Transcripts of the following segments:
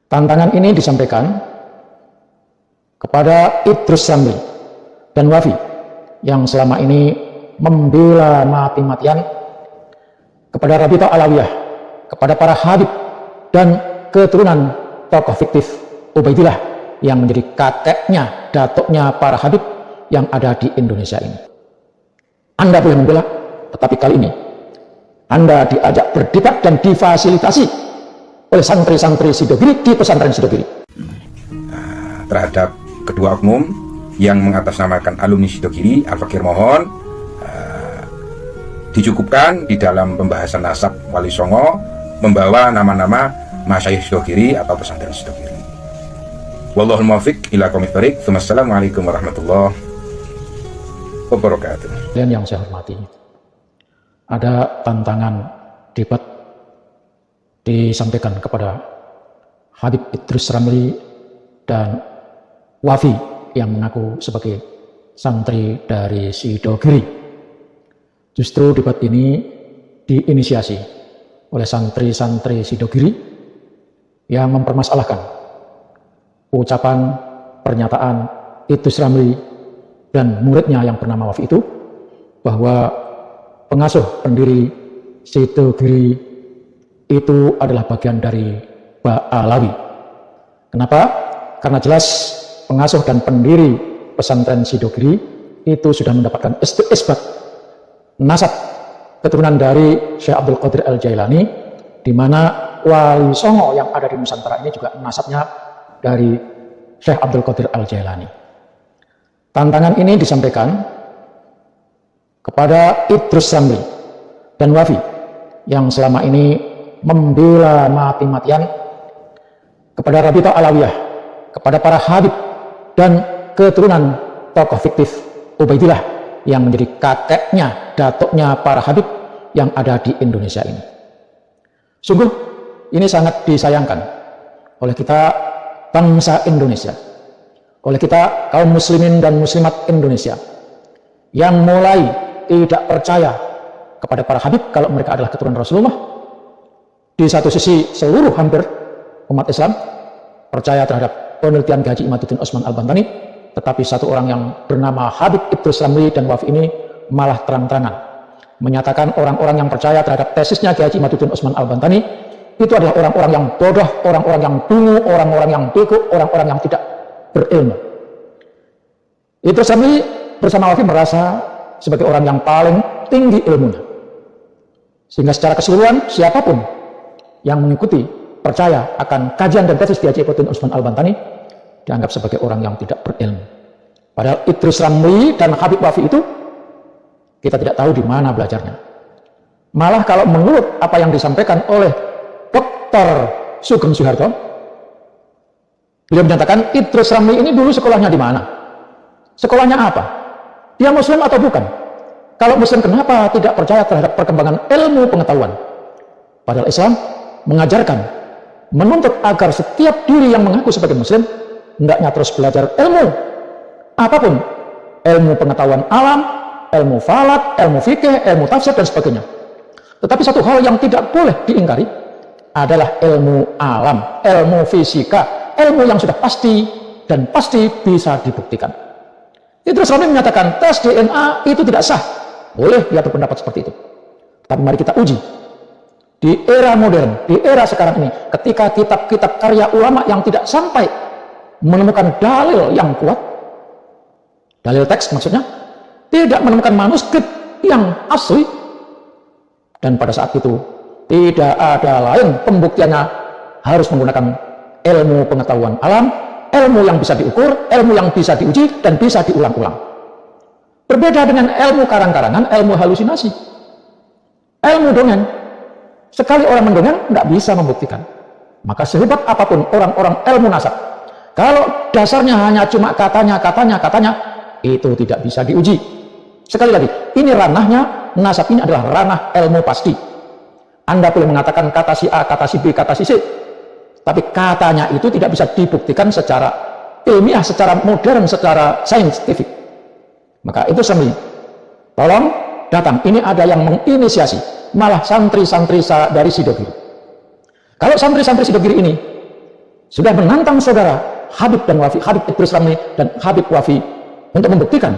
Tantangan ini disampaikan kepada Idrus Ramli dan Wafi yang selama ini membela mati-matian kepada Rabithah Alawiyah, kepada para habib dan keturunan tokoh fiktif Ubaidillah yang menjadi kakeknya, datuknya para habib yang ada di Indonesia ini. Anda boleh membela, tetapi kali ini Anda diajak berdebat dan difasilitasi oleh santri-santri Sidogiri di pesantren Sidogiri. Terhadap kedua oknum yang mengatasnamakan alumni Sidogiri, Al-Fakir mohon dicukupkan di dalam pembahasan nasab Wali Songo membawa nama-nama Masyayikh Sidogiri atau pesantren Sidogiri. Wallahul muwaffiq ila aqwamit thoriq. Wassalamualaikum warahmatullahi wabarakatuh. Dan yang saya hormati, ada tantangan debat disampaikan kepada Habib Idrus Ramli dan Wafi yang mengaku sebagai santri dari Sidogiri. Justru debat ini diinisiasi oleh santri-santri Sidogiri yang mempermasalahkan ucapan pernyataan Idrus Ramli dan muridnya yang bernama Wafi itu, bahwa pengasuh pendiri Sidogiri itu adalah bagian dari Ba'alawi. Kenapa? Karena jelas pengasuh dan pendiri pesantren Sidogiri itu sudah mendapatkan isbat nasab keturunan dari Syekh Abdul Qadir Al-Jailani, di mana Wali Songo yang ada di Nusantara ini juga nasabnya dari Syekh Abdul Qadir Al-Jailani. Tantangan ini disampaikan kepada Idrus Ramli dan Wafi yang selama ini membela mati-matian kepada Rabithah Alawiyah, kepada para habib dan keturunan tokoh fiktif Ubaidillah yang menjadi kakeknya, datuknya para habib yang ada di Indonesia ini. Sungguh ini sangat disayangkan oleh kita bangsa Indonesia, oleh kita kaum muslimin dan muslimat Indonesia yang mulai tidak percaya kepada para habib kalau mereka adalah keturunan Rasulullah. Di satu sisi seluruh hampir umat Islam percaya terhadap penelitian Haji Imaduddin Osman Al-Bantani, tetapi satu orang yang bernama Habib Idrus Ramli dan Wafi ini malah terang-terangan menyatakan orang-orang yang percaya terhadap tesisnya Haji Imaduddin Osman Al-Bantani itu adalah orang-orang yang bodoh, orang-orang yang dungu, orang-orang yang bego, orang-orang yang tidak berilmu. Idrus Ramli bersama Wafi merasa sebagai orang yang paling tinggi ilmunya, sehingga secara keseluruhan siapapun yang mengikuti percaya akan kajian dan tesis di Haji Imaduddin Osman Al-Bantani dianggap sebagai orang yang tidak berilmu. Padahal Idrus Ramli dan Habib Wafi itu kita tidak tahu di mana belajarnya. Malah kalau menurut apa yang disampaikan oleh Dr. Sugeng Suharto, beliau menyatakan Idrus Ramli ini dulu sekolahnya di mana? Sekolahnya apa? Dia muslim atau bukan? Kalau muslim, kenapa tidak percaya terhadap perkembangan ilmu pengetahuan? Padahal Islam mengajarkan, menuntut agar setiap diri yang mengaku sebagai muslim hendaknya terus belajar ilmu apapun, ilmu pengetahuan alam, ilmu falak, ilmu fikih, ilmu tafsir dan sebagainya. Tetapi satu hal yang tidak boleh diingkari adalah ilmu alam, ilmu fisika, ilmu yang sudah pasti dan pasti bisa dibuktikan. Idrus Ramli menyatakan tes DNA itu tidak sah. Boleh dia berpendapat seperti itu, tapi mari kita uji di era modern, di era sekarang ini, ketika kitab-kitab karya ulama yang tidak sampai menemukan dalil yang kuat, dalil teks maksudnya, tidak menemukan manuskrip yang asli, dan pada saat itu tidak ada lain pembuktiannya harus menggunakan ilmu pengetahuan alam, ilmu yang bisa diukur, ilmu yang bisa diuji dan bisa diulang-ulang. Berbeda dengan ilmu karang-karangan, ilmu halusinasi, ilmu dongeng. Sekali orang mendongeng nggak bisa membuktikan. Maka sehebat apapun orang-orang ilmu nasab, kalau dasarnya hanya cuma katanya, itu tidak bisa diuji. Sekali lagi, ini ranahnya, nasab ini adalah ranah ilmu pasti. Anda boleh mengatakan kata si A, kata si B, kata si C, tapi katanya itu tidak bisa dibuktikan secara ilmiah, secara modern, secara saintifik. Maka itu sendiri, tolong datang, ini ada yang menginisiasi, malah santri-santri dari Sidogiri. Kalau santri-santri Sidogiri ini sudah menantang saudara Habib dan Wafi, Habib Idrus Ramli dan Habib Wafi, untuk membuktikan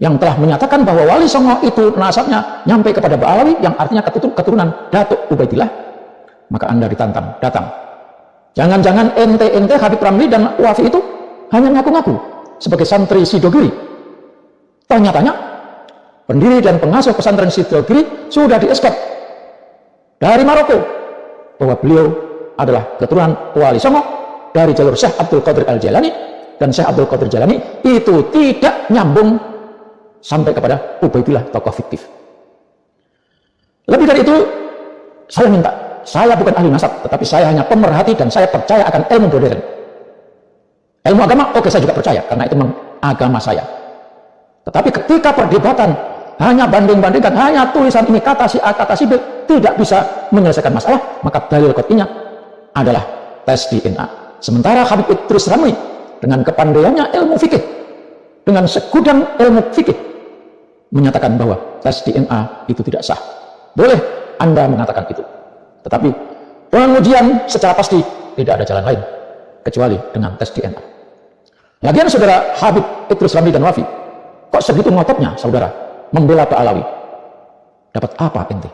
yang telah menyatakan bahwa Wali Songo itu nasabnya nyampe kepada Ba'alawi, yang artinya keturunan Datuk Ubaidillah, maka Anda ditantang, datang. Jangan-jangan ente Habib Ramli dan Wafi itu hanya ngaku-ngaku sebagai santri Sidogiri. Tanya-tanya, pendiri dan pengasuh pesantren Sidogiri sudah dieskort dari Maroko bahwa beliau adalah keturunan Wali Songo dari jalur Syekh Abdul Qadir Al-Jailani, dan Syekh Abdul Qadir Jailani itu tidak nyambung sampai kepada Ubaidillah, tokoh fiktif. Lebih dari itu, saya minta, saya bukan ahli nasab, tetapi saya hanya pemerhati dan saya percaya akan ilmu modern. Ilmu agama, oke, saya juga percaya, karena itu agama saya. Tetapi ketika perdebatan hanya banding-bandingkan, hanya tulisan ini kata si A, kata si B, tidak bisa menyelesaikan masalah, maka dalil qat'inya adalah tes DNA. Sementara Habib Idrus Ramli dengan kepandaiannya ilmu fikih, dengan segudang ilmu fikih, menyatakan bahwa tes DNA itu tidak sah. Boleh Anda mengatakan itu, tetapi pengujian secara pasti tidak ada jalan lain kecuali dengan tes DNA. Lagian saudara Habib Idrus Ramli dan Wafi, kok segitu ngototnya saudara membela Ba'alawi? Dapat apa ente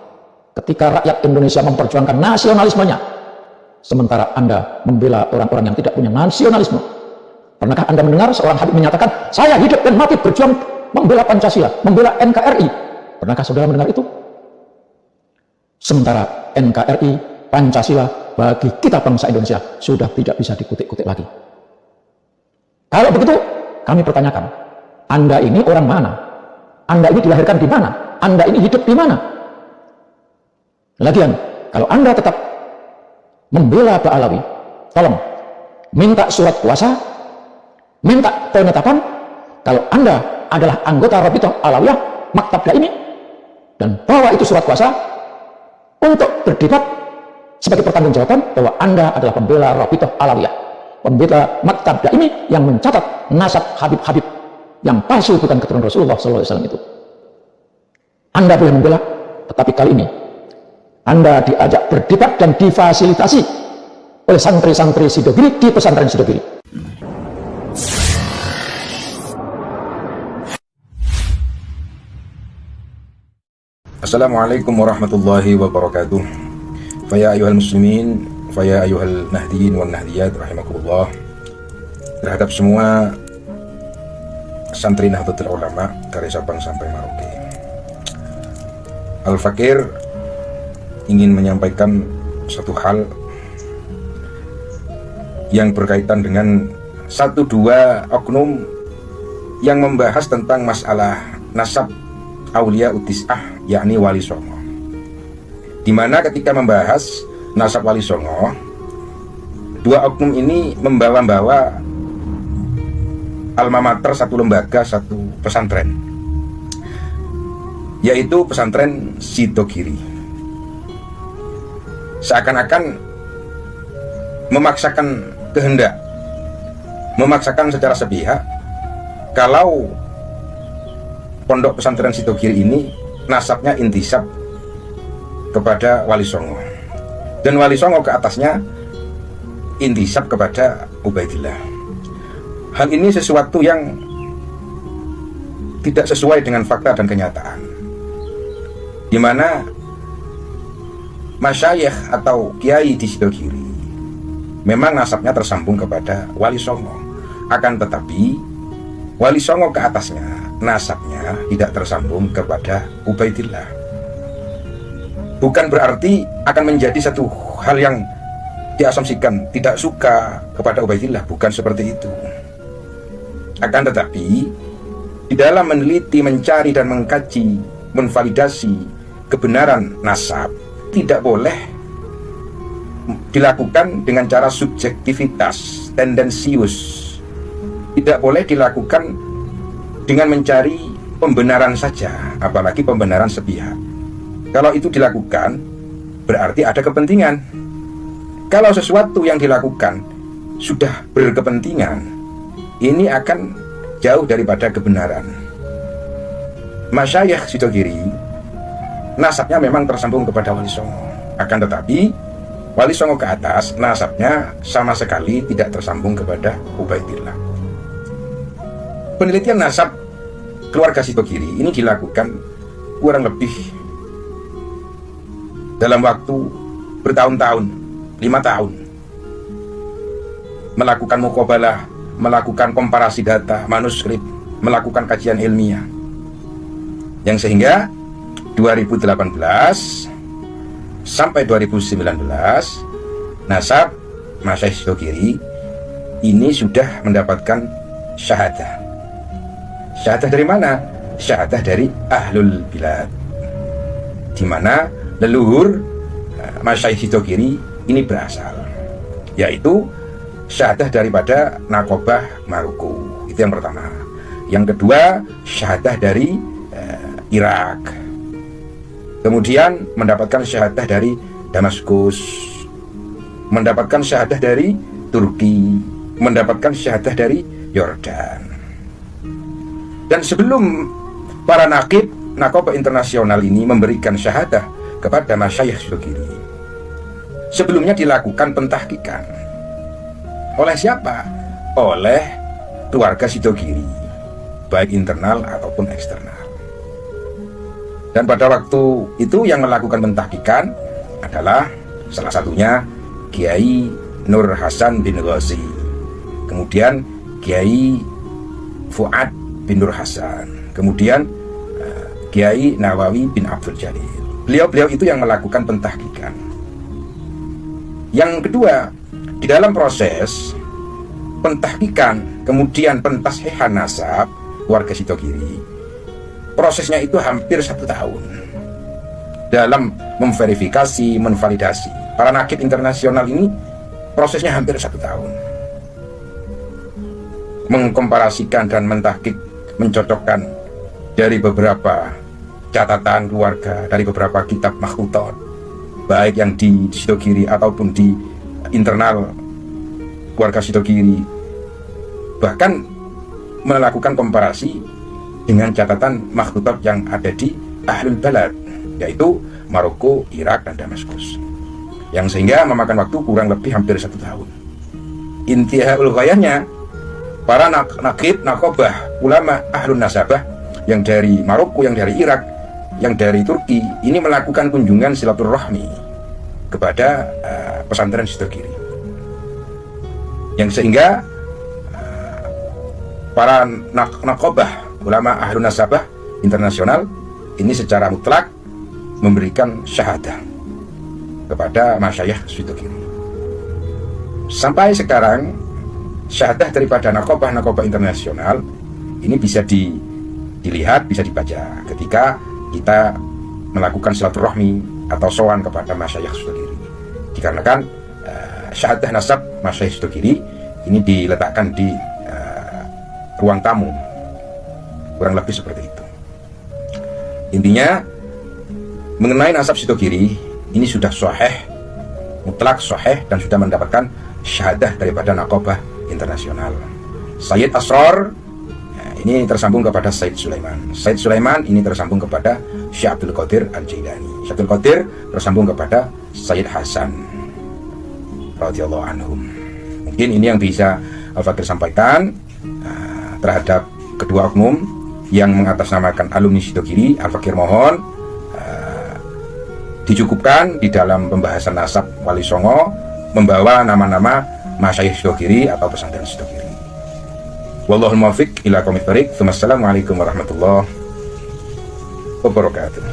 ketika rakyat Indonesia memperjuangkan nasionalismenya, sementara Anda membela orang-orang yang tidak punya nasionalisme? Pernahkah Anda mendengar seorang Habib menyatakan, saya hidup dan mati berjuang membela Pancasila, membela NKRI? Pernahkah saudara mendengar itu? Sementara NKRI, Pancasila bagi kita bangsa Indonesia sudah tidak bisa dikutik-kutik lagi. Kalau begitu, kami pertanyakan, Anda ini orang mana? Anda ini dilahirkan di mana? Anda ini hidup di mana? Lagian, kalau Anda tetap membela Ba'alawi, tolong minta surat kuasa, minta penetapan kalau Anda adalah anggota Rabithah Alawiyah Maktab Daimi, dan bawa itu surat kuasa untuk berdebat sebagai pertanggungjawaban bahwa Anda adalah pembela Rabithah Alawiyah, pembela Maktab Daimi yang mencatat nasab Habib-Habib yang palsu, bukan keturunan Rasulullah SAW itu. Anda boleh membela, tetapi kali ini Anda diajak berdebat dan difasilitasi oleh santri-santri Sidogiri di pesantren Sidogiri. Assalamualaikum warahmatullahi wabarakatuh. Faya ayuhal muslimin, faya ayuhal nahdiyin wal nahdiyat rahimakumullah. Terhadap semua santri Nahdlatul Ulama dari Sabang sampai Merauke, Al-Fakir ingin menyampaikan satu hal yang berkaitan dengan satu dua oknum yang membahas tentang masalah nasab Aulia Utis'ah, yakni Wali Songo. Dimana ketika membahas nasab Wali Songo, dua oknum ini membawa-bawa alma mater, satu lembaga, satu pesantren, yaitu pesantren Sidogiri. Seakan-akan memaksakan kehendak, memaksakan secara sepihak kalau pondok pesantren Sidogiri ini nasabnya intisab kepada Wali Songo, dan Wali Songo ke atasnya intisab kepada Ubaidillah. Hal ini sesuatu yang tidak sesuai dengan fakta dan kenyataan, di mana masyayikh atau kiai di Sidogiri memang nasabnya tersambung kepada Wali Songo, akan tetapi Wali Songo ke atasnya nasabnya tidak tersambung kepada Ubaidillah. Bukan berarti akan menjadi satu hal yang diasumsikan tidak suka kepada Ubaidillah, bukan seperti itu. Akan tetapi di dalam meneliti, mencari dan mengkaji, menvalidasi kebenaran nasab, tidak boleh dilakukan dengan cara subjektivitas, tendensius. Tidak boleh dilakukan dengan mencari pembenaran saja, apalagi pembenaran sepihak. Kalau itu dilakukan, berarti ada kepentingan. Kalau sesuatu yang dilakukan sudah berkepentingan, ini akan jauh daripada kebenaran. Masyayikh Sidogiri nasabnya memang tersambung kepada Wali Songo, akan tetapi Wali Songo ke atas nasabnya sama sekali tidak tersambung kepada Ubaidillah. Penelitian nasab keluarga Sidogiri ini dilakukan kurang lebih dalam waktu bertahun-tahun, 5 tahun, melakukan muqabalah, melakukan komparasi data, manuskrip, melakukan kajian ilmiah, yang sehingga 2018 sampai 2019 nasab Masyaikh Sidogiri ini sudah mendapatkan syahadah. Syahadah dari mana? Syahadah dari Ahlul Bilad, di mana leluhur Masyaikh Sidogiri ini berasal, yaitu syahadah daripada Nakobah Maroko. Itu yang pertama. Yang kedua, syahadah dari Irak. Kemudian mendapatkan syahadah dari Damaskus, mendapatkan syahadah dari Turki, mendapatkan syahadah dari Yordan. Dan sebelum para nakib Nakobah internasional ini memberikan syahadah kepada Masyaikh Sidogiri, sebelumnya dilakukan pentahqiqan. Oleh siapa? Oleh keluarga Sidogiri, baik internal ataupun eksternal. Dan pada waktu itu yang melakukan pentahqiqan adalah salah satunya Kiai Nur Hasan bin Ghazi, kemudian Kiai Fuad bin Nur Hasan, kemudian Kiai Nawawi bin Abdul Jalil. Beliau-beliau itu yang melakukan pentahqiqan. Yang kedua, di dalam proses pentahqiqan kemudian pentashihan nasab warga Sidogiri, prosesnya itu hampir 1 tahun dalam memverifikasi, menvalidasi. Para nakib internasional ini prosesnya hampir 1 tahun, mengkomparasikan dan mentahqiq, mencocokkan dari beberapa catatan keluarga, dari beberapa kitab makhtutat, baik yang di Sidogiri ataupun di internal keluarga Sidogiri, bahkan melakukan komparasi dengan catatan makhtutat yang ada di Ahlul Balad, yaitu Maroko, Irak, dan Damaskus, yang sehingga memakan waktu kurang lebih hampir 1 tahun. Intihaul ghayahnya, para nakib, nakobah, ulama Ahlun Nasabah yang dari Maroko, yang dari Irak, yang dari Turki ini melakukan kunjungan silaturahmi kepada pesantren Sidogiri, yang sehingga para nakobah, ulama Ahlun Nasabah internasional ini secara mutlak memberikan syahadah kepada Masyaikh Sidogiri. Sampai sekarang syahadah daripada nakobah internasional ini bisa dilihat, bisa dibaca ketika kita melakukan silaturahmi atau sowan kepada Masyaikh Sidogiri, dikarenakan syahadah nasab Masyaikh Sidogiri ini diletakkan di ruang tamu, kurang lebih seperti itu. Intinya mengenai nasab Sidogiri ini sudah sahih, mutlak sahih, dan sudah mendapatkan syahadah daripada nakobah internasional. Sayyid Asrar ini tersambung kepada Sayyid Sulaiman. Sayyid Sulaiman ini tersambung kepada Syekh Abdul Qadir Al-Jailani. Syekh Abdul Qadir tersambung kepada Sayyid Hasan radhiyallahu anhum. Mungkin ini yang bisa Al-Fakir sampaikan terhadap kedua oknum yang mengatasnamakan alumni Sidogiri. Al-Fakir mohon dicukupkan di dalam pembahasan nasab Wali Songo membawa nama-nama Masyaikh Sidogiri atau pesantren Sidogiri. Wallahul muwaffiq ila aqwamit thoriq. Wassalamualaikum warahmatullahi wabarakatuh.